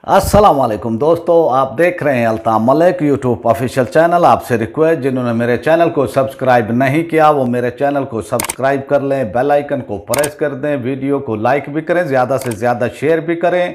अस्सलाम वालेकुम दोस्तों, आप देख रहे हैं Altaf Malik YouTube official channel. आपसे रिक्वेस्ट, जिन्होंने मेरे चैनल को सब्सक्राइब नहीं किया वो मेरे चैनल को सब्सक्राइब कर लें, बेल आइकन को प्रेस कर दें, वीडियो को लाइक भी करें, ज़्यादा से ज़्यादा शेयर भी करें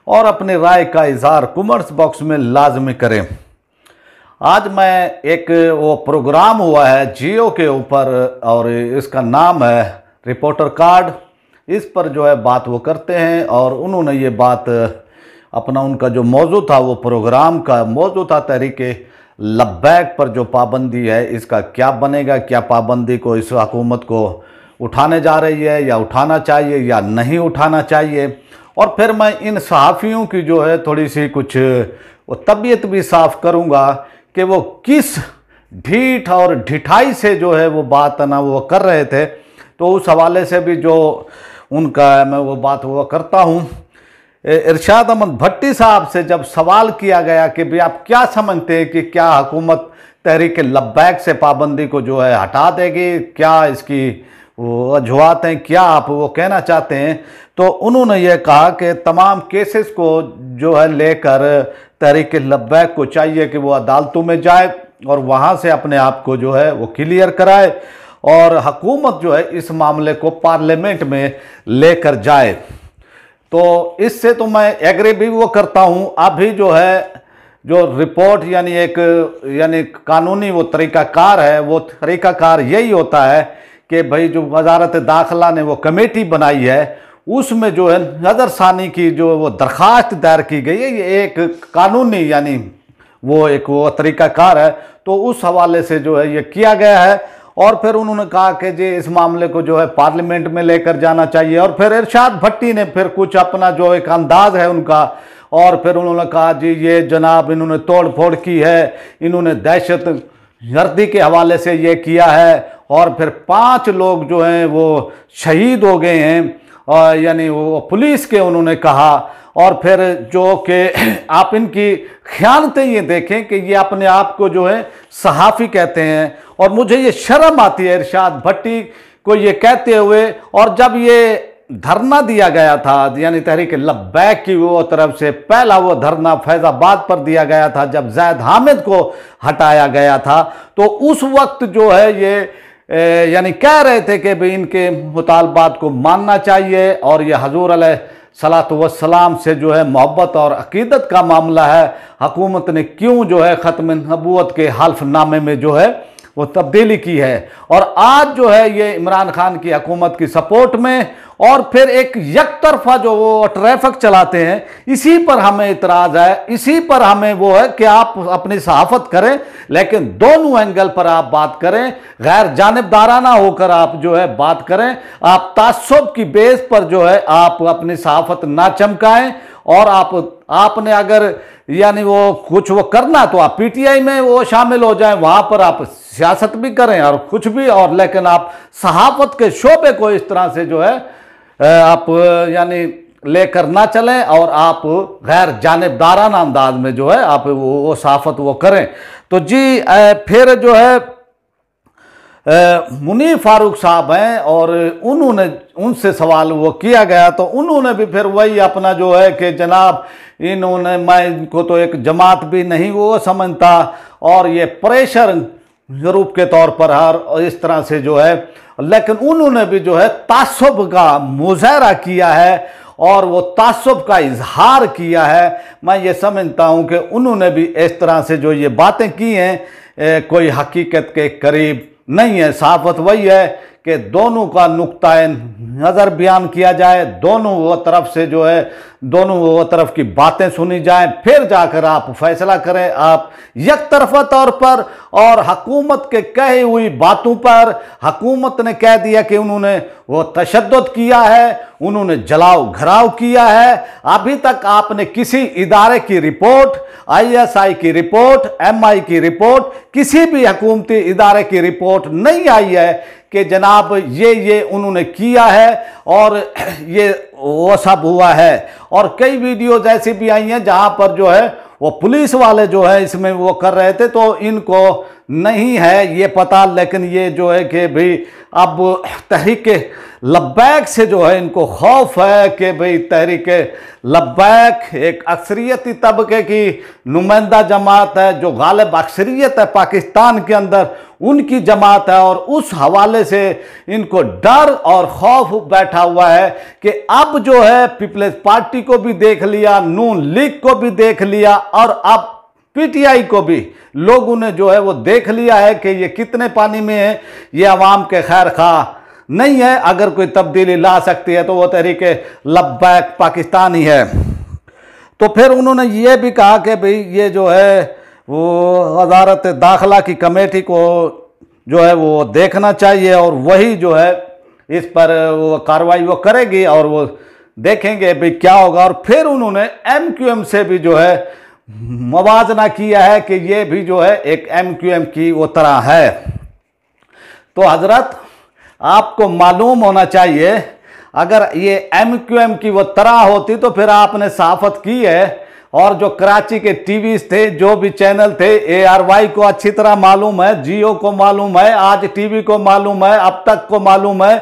और अपनी राय का इजहार कमेंट्स बॉक्स में लाजमी करें। आज मैं एक वो प्रोग्राम हुआ है जियो के ऊपर और इसका नाम है रिपोर्टर कार्ड। इस पर जो है बात वो करते हैं और उन्होंने ये बात अपना उनका जो मौजू था, वो प्रोग्राम का मौजू था तहरीके लब्बैक पर जो पाबंदी है इसका क्या बनेगा, क्या पाबंदी को इस हुकूमत को उठाने जा रही है या उठाना चाहिए या नहीं उठाना चाहिए। और फिर मैं इन सहाफ़ियों की जो है थोड़ी सी कुछ वो तबीयत भी साफ़ करूँगा कि वो किस ढीठ और ढिठाई से जो है वो बात ना वो कर रहे थे, तो उस हवाले से भी जो उनका मैं वो बात वो करता हूँ। इरशाद अहमद भट्टी साहब से जब सवाल किया गया कि भाई आप क्या समझते हैं कि क्या हुकूमत तहरीक लब्बैक से पाबंदी को जो है हटा देगी, क्या इसकी वो वजूहात हैं, क्या आप वो कहना चाहते हैं, तो उन्होंने ये कहा कि तमाम केसेस को जो है लेकर तहरीक लब्बैक को चाहिए कि वो अदालतों में जाए और वहाँ से अपने आप को जो है वो क्लियर कराए और हुकूमत जो है इस मामले को पार्लियामेंट में लेकर जाए। तो इससे तो मैं एग्री भी वो करता हूँ। अभी जो है जो रिपोर्ट यानी कानूनी वो तरीक़ाकार है, वो तरीक़ाकार यही होता है कि भाई जो वजारत दाखिला ने वो कमेटी बनाई है उसमें जो है नज़रसानी की जो वो दरख्वास्त दायर की गई है, ये एक कानूनी यानी वो एक वो तरीक़ाकार है, तो उस हवाले से जो है ये किया गया है। और फिर उन्होंने कहा कि जी इस मामले को जो है पार्लियामेंट में लेकर जाना चाहिए। और फिर इरशाद भट्टी ने फिर कुछ अपना जो एक अंदाज है उनका, और फिर उन्होंने कहा जी ये जनाब इन्होंने तोड़ फोड़ की है, इन्होंने दहशत गर्दी के हवाले से ये किया है और फिर 5 लोग जो हैं वो शहीद हो गए हैं, और यानी वो पुलिस के उन्होंने कहा। और फिर जो कि आप इनकी ख़यानतें ये देखें कि ये अपने आप को जो है सहाफ़ी कहते हैं और मुझे ये शर्म आती है इरशाद भट्टी को ये कहते हुए। और जब ये धरना दिया गया था यानी तहरीक लब्बैक की वो तरफ से पहला वो धरना फैज़ाबाद पर दिया गया था जब ज़ैद हामिद को हटाया गया था, तो उस वक्त जो है ये यानी कह रहे थे कि भाई इनके मुतालबात को मानना चाहिए और ये हजूर अलैहिस्सलातु वस्सलाम से जो है मोहब्बत और अकीदत का मामला है, हुकूमत ने क्यों जो है ख़त्म नबूवत के हल्फनामे में जो है वो तब्दीली की है। और आज जो है ये इमरान खान की हुकूमत की सपोर्ट में और फिर एक यकतरफा जो वो ट्रैफिक चलाते हैं, इसी पर हमें इतराज़ है, इसी पर हमें वो है कि आप अपनी सहाफ़त करें लेकिन दोनों एंगल पर आप बात करें, गैर जानिबदाराना होकर आप जो है बात करें, आप तासुब की बेस पर जो है आप अपनी सहाफ़त ना चमकाएं। और आपने अगर यानी वो कुछ वो करना तो आप पीटीआई में वो शामिल हो जाएं, वहाँ पर आप सियासत भी करें और कुछ भी, और लेकिन आप सहाफ़त के शोबे को इस तरह से जो है आप यानी लेकर ना चलें और आप गैर जानिबदाराना अंदाज में जो है आप वो सहाफ़त वो करें। तो जी फिर जो है मुनीर फारूक साहब हैं और उन्होंने उनसे सवाल वो किया गया, तो उन्होंने भी फिर वही अपना जो है कि जनाब इन्होंने, मैं इनको तो एक जमात भी नहीं वो समझता और ये प्रेशर ग्रुप के तौर पर हर इस तरह से जो है, लेकिन उन्होंने भी जो है तासुब का मुजाहरा किया है और वो तासुब का इजहार किया है। मैं ये समझता हूँ कि उन्होंने भी इस तरह से जो ये बातें की हैं कोई हकीकत के करीब नहीं है। सहाफ़त वही है कि दोनों का नुक्ता नज़र बयान किया जाए, दोनों वो तरफ से जो है दोनों वो तरफ की बातें सुनी जाएं, फिर जाकर आप फैसला करें। आप यकतरफा तौर पर और हुकूमत के कही हुई बातों पर, हुकूमत ने कह दिया कि उन्होंने वो तशद्दुद किया है, उन्होंने जलाओ घराव किया है, अभी तक आपने किसी इदारे की रिपोर्ट, ISI की रिपोर्ट, MI की रिपोर्ट, किसी भी हुकूमती इदारे की रिपोर्ट नहीं आई है कि जनाब ये उन्होंने किया है और ये वो सब हुआ है। और कई वीडियोज ऐसी भी आई हैं जहां पर जो है वो पुलिस वाले जो है इसमें वो कर रहे थे, तो इनको नहीं है ये पता, लेकिन ये जो है कि भाई अब तहरीक लब्बैक से जो है इनको खौफ है कि भाई तहरीक लब्बैक एक अक्सरियती तबके की नुमाइंदा जमात है, जो गालिब अक्सरियत है पाकिस्तान के अंदर, उनकी जमात है। और उस हवाले से इनको डर और खौफ बैठा हुआ है कि अब जो है पीपल्स पार्टी को भी देख लिया, नून लीग को भी देख लिया, और अब पीटीआई को भी लोगों ने जो है वो देख लिया है कि ये कितने पानी में है, ये अवाम के खैर खा नहीं है। अगर कोई तब्दीली ला सकती है तो वो तहरीक लब्बैक पाकिस्तान ही है। तो फिर उन्होंने ये भी कहा कि भाई ये जो है वो वजारत दाखिला की कमेटी को जो है वो देखना चाहिए, और वही जो है इस पर वो कार्रवाई वो करेगी और वो देखेंगे भाई क्या होगा। और फिर उन्होंने MQM से भी जो है मवाजना किया है कि ये भी जो है एक MQM की वो तरह है। तो हजरत आपको मालूम होना चाहिए, अगर ये MQM की वो तरह होती तो फिर आपने सहाफत की है, और जो कराची के टीवीज थे, जो भी चैनल थे, ARY को अच्छी तरह मालूम है, जियो को मालूम है, आज टीवी को मालूम है, अब तक को मालूम है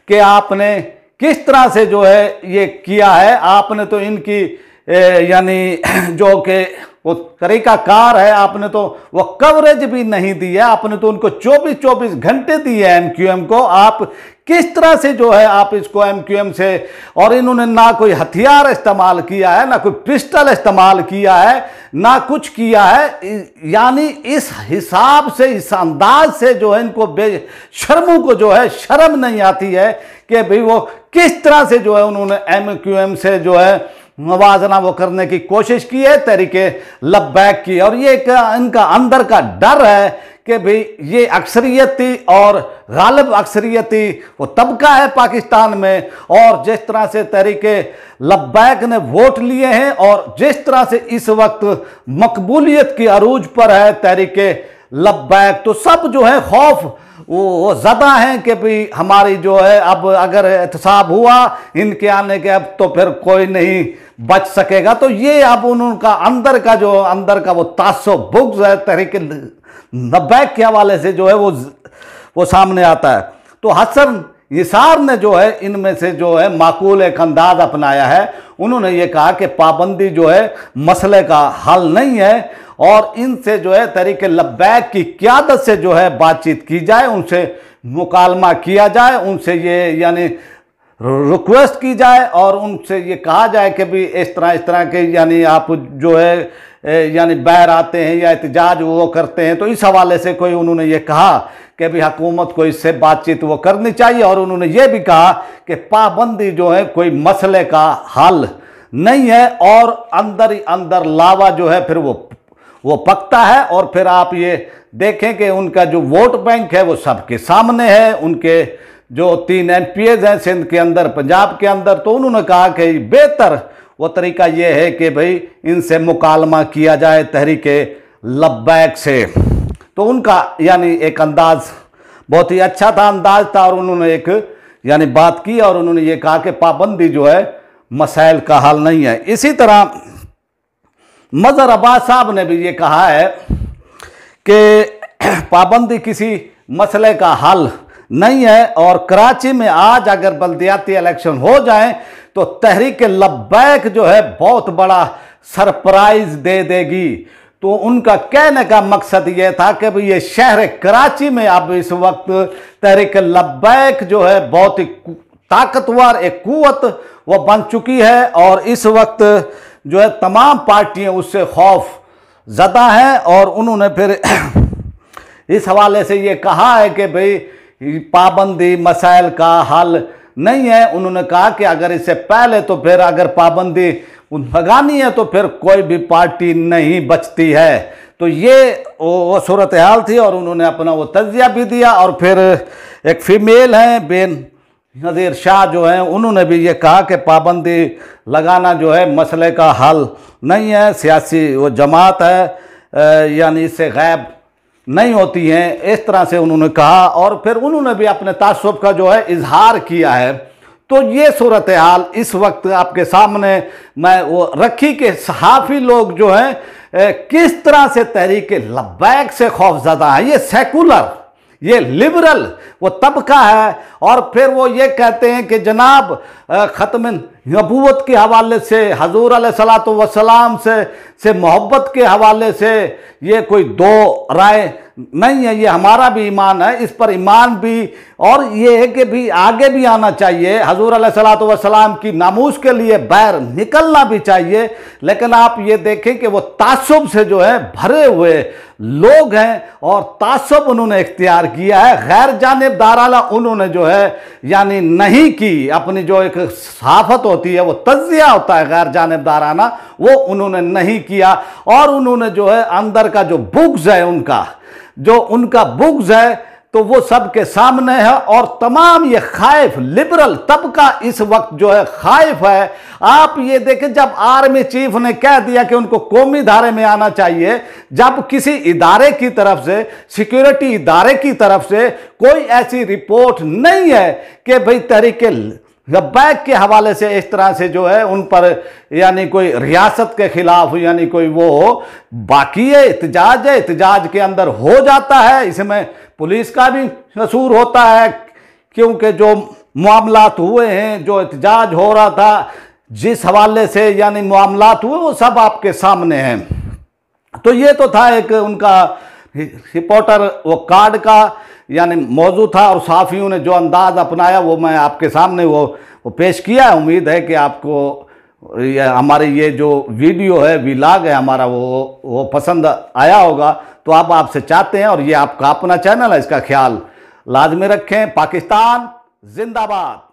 कि आपने किस तरह से जो है ये किया है। आपने तो इनकी यानी जो कि वो तरीकाकार है, आपने तो वो कवरेज भी नहीं दी है, आपने तो उनको 24-24 घंटे दिए MQM को। आप किस तरह से जो है आप इसको MQM से, और इन्होंने ना कोई हथियार इस्तेमाल किया है, ना कोई पिस्टल इस्तेमाल किया है, ना कुछ किया है, यानी इस हिसाब से, इस अंदाज से जो है इनको बेशर्मों को जो है शर्म नहीं आती है कि भाई वो किस तरह से जो है उन्होंने MQM से जो है मवाजना वो करने की कोशिश की है तहरीके लब्बैक की। और ये इनका अंदर का डर है कि भाई ये अक्सरियती और गालिब अक्सरियती वो तबका है पाकिस्तान में, और जिस तरह से तहरीके लब्बैक ने वोट लिए हैं और जिस तरह से इस वक्त मकबूलियत की अरूज पर है तहरीके लब्बैक, तो सब जो है खौफ वो ज़्यादा हैं कि भाई हमारी जो है अब अगर एहतसाब हुआ इनके आने के, अब तो फिर कोई नहीं बच सकेगा। तो ये अब उनका अंदर का वो तासुब बुग़्ज़ है तहरीक लब्बैक के हवाले से जो है वो सामने आता है। तो हसन निसार ने जो है इनमें से जो है माकूल एक अंदाज अपनाया है। उन्होंने ये कहा कि पाबंदी जो है मसले का हल नहीं है, और इनसे जो है तहरीक लब्बैक की क़यादत से जो है बातचीत की जाए, उनसे मुकालमा किया जाए, उनसे ये यानी रिक्वेस्ट की जाए, और उनसे ये कहा जाए कि भी इस तरह के यानी आप जो है यानी बाहर आते हैं या एहतजाज वो करते हैं, तो इस हवाले से कोई उन्होंने ये कहा कि भी हुकूमत को इससे बातचीत वो करनी चाहिए। और उन्होंने ये भी कहा कि पाबंदी जो है कोई मसले का हल नहीं है, और अंदर ही अंदर लावा जो है फिर वो पकता है। और फिर आप ये देखें कि उनका जो वोट बैंक है वो सबके सामने है, उनके जो 3 MPs हैं सिंध के अंदर, पंजाब के अंदर। तो उन्होंने कहा कि बेहतर वो तरीका ये है कि भाई इनसे मुकालमा किया जाए तहरीक लब्बैक से। तो उनका यानी एक अंदाज बहुत ही अच्छा था, अंदाज था, और उन्होंने एक यानी बात की, और उन्होंने ये कहा कि पाबंदी जो है मसाइल का हल नहीं है। इसी तरह मजहर अब्बास साहब ने भी ये कहा है कि पाबंदी किसी मसले का हल नहीं है, और कराची में आज अगर बल्दियाती इलेक्शन हो जाए तो तहरीक लब्बैक जो है बहुत बड़ा सरप्राइज दे देगी। तो उनका कहने का मकसद ये था कि भाई ये शहर कराची में अब इस वक्त तहरीक लब्बैक जो है बहुत ही ताकतवर एक कुव्वत वो बन चुकी है, और इस वक्त जो है तमाम पार्टियां उससे खौफ ज़दा हैं। और उन्होंने फिर इस हवाले से ये कहा है कि भाई पाबंदी मसाइल का हल नहीं है। उन्होंने कहा कि अगर इससे पहले तो फिर अगर पाबंदी लगानी है तो फिर कोई भी पार्टी नहीं बचती है। तो ये वो सूरत हाल थी, और उन्होंने अपना वो तज्जिया भी दिया। और फिर एक फीमेल हैं बेनज़ीर शाह जो हैं, उन्होंने भी ये कहा कि पाबंदी लगाना जो है मसले का हल नहीं है, सियासी वो जमात है यानी इससे गैब नहीं होती हैं, इस तरह से उन्होंने कहा। और फिर उन्होंने भी अपने तासुब का जो है इजहार किया है। तो ये सूरत हाल इस वक्त आपके सामने मैं वो रखी कि सहाफ़ी लोग जो हैं किस तरह से तहरीक लब्बैक से खौफजदा है। ये सेकुलर, ये लिबरल वो तबका है, और फिर वो ये कहते हैं कि जनाब ख़त्म नबूवत के हवाले से, हजूर अलैहिस्सलातु वस्सलाम से मोहब्बत के हवाले से ये कोई दो राय नहीं है, ये हमारा भी ईमान है, इस पर ईमान भी, और ये है कि भी आगे भी आना चाहिए, हजूर अलैहिस्सलातु वस्सलाम की नामूस के लिए बैर निकलना भी चाहिए। लेकिन आप ये देखें कि वो तासुब से जो है भरे हुए लोग हैं, और तासुब उन्होंने इख्तियार किया है, गैर जानिबदाराना उन्होंने जो है यानी नहीं की, अपनी जो एक सहाफत होती है, वो तज्जिया होता है गैर जानिबदाराना, वो उन्होंने नहीं किया। और उन्होंने जो है अंदर का जो बुग़्ज़ है, उनका बुग़्ज़ है, तो वो सबके सामने है। और तमाम ये खाइफ लिबरल तबका इस वक्त जो है खाइफ है। आप ये देखें, जब आर्मी चीफ ने कह दिया कि उनको कौमी धारे में आना चाहिए, जब किसी इदारे की तरफ से, सिक्योरिटी इदारे की तरफ से कोई ऐसी रिपोर्ट नहीं है कि भाई तहरीक लब्बैक के हवाले से इस तरह से जो है उन पर यानी कोई रियासत के खिलाफ यानी कोई वो हो, बाकी है एहतजाज के अंदर हो जाता है, इसमें पुलिस का भी कसूर होता है, क्योंकि जो मामलात हुए हैं, जो एहतजाज हो रहा था, जिस हवाले से यानी मामलात हुए, वो सब आपके सामने हैं। तो ये तो था एक उनका रिपोर्टर वो कार्ड का यानी मौजू था, और साफ़ियों ने जो अंदाज़ अपनाया वो मैं आपके सामने वो पेश किया है। उम्मीद है कि आपको हमारे ये जो वीडियो है, व्लॉग है हमारा, वो पसंद आया होगा। तो अब आपसे चाहते हैं, और ये आपका अपना चैनल है, इसका ख्याल लाजमी रखें। पाकिस्तान जिंदाबाद।